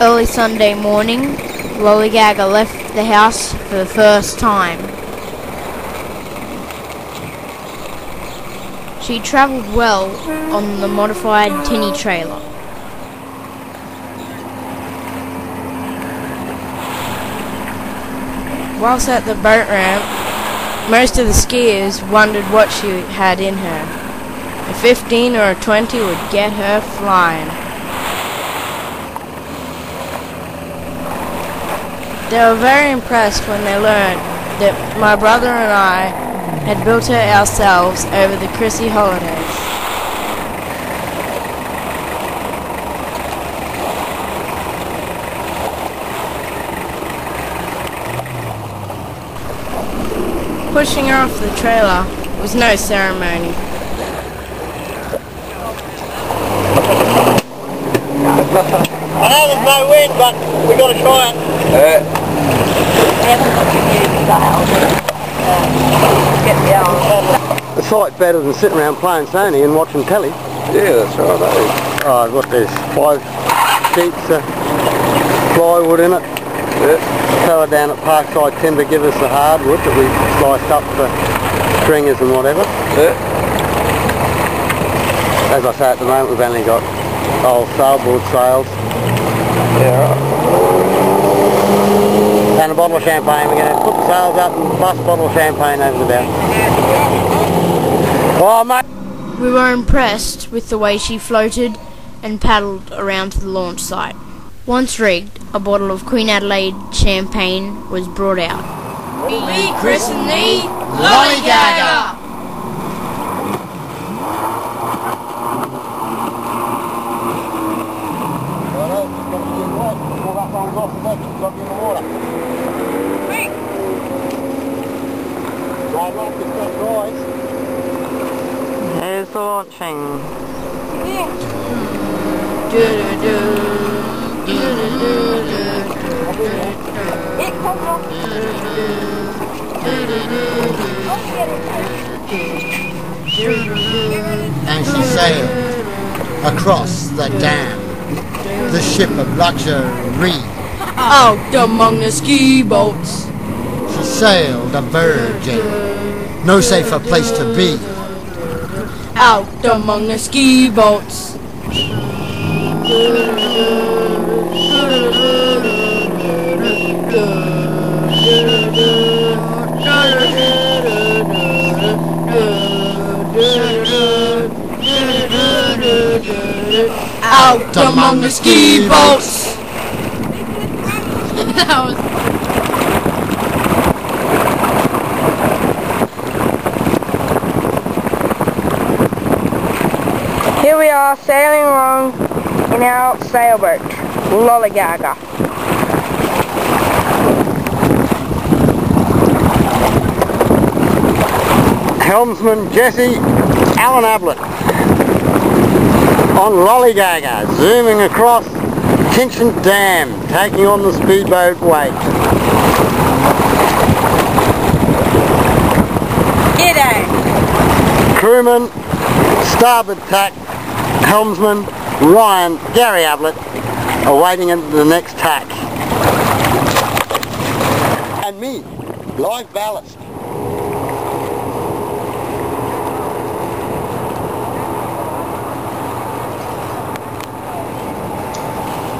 Early Sunday morning, Lolligagger left the house for the first time. She travelled well on the modified tinny trailer. Whilst at the boat ramp, most of the skiers wondered what she had in her. A 15 or a 20 would get her flying. They were very impressed when they learned that my brother and I had built her ourselves over the Chrissy holidays. Pushing her off the trailer was no ceremony. I know there's no wind, but we've got to try it. A sight better than sitting around playing Sony and watching telly. Yeah, that's right, that is. Oh, I've got these 5 sheets of plywood in it. Yeah. Fella down at Parkside Timber give us the hardwood that we sliced up for stringers and whatever. Yeah. As I say, at the moment we've only got old sailboard sails. Yeah, right. And a bottle of champagne. We're going to put the sails up and bust a bottle of champagne over the bow. Oh, mate. We were impressed with the way she floated and paddled around to the launch site. Once rigged, a bottle of Queen Adelaide champagne was brought out. We christen thee Lolligagger! There's the launching. And she sailed across the dam, the ship of luxury. Out among the ski boats. She sailed a virgin, no safer place to be. Out among the ski boats. Out among the ski boats. That was. Here we are sailing along in our sailboat, Lolligagger. Helmsman Jesse Alan Ablett on Lolligagger, zooming across Kinchin Dam, taking on the speedboat wake. G'day! Crewman, starboard tack, helmsman Ryan Gary Ablett awaiting at the next tack. And me, live ballast.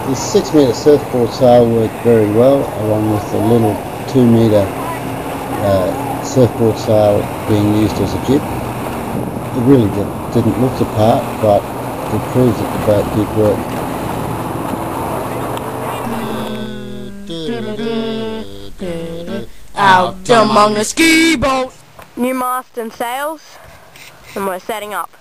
The 6 metre surfboard sail worked very well, along with the little 2 metre surfboard sail being used as a jib. It really didn't look the part, but it proves that the boat did work. Out among the ski boats. New mast and sails, and we're setting up.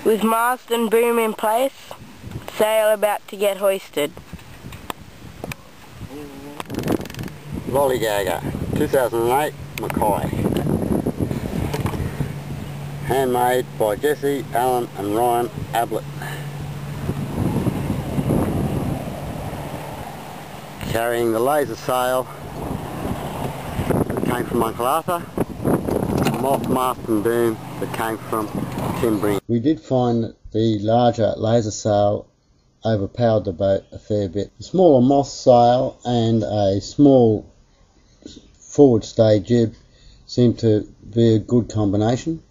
With mast and boom in place, sail about to get hoisted. Lolligagger, 2008, Mackay. Handmade by Jesse, Alan and Ryan Ablett. Carrying the laser sail that came from Uncle Arthur, moth mast and boom that came from timbering. We did find that the larger laser sail overpowered the boat a fair bit. A smaller moss sail and a small forward stay jib seemed to be a good combination.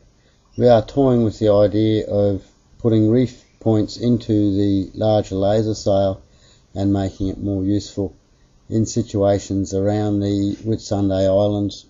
We are toying with the idea of putting reef points into the larger laser sail and making it more useful in situations around the Whitsunday Islands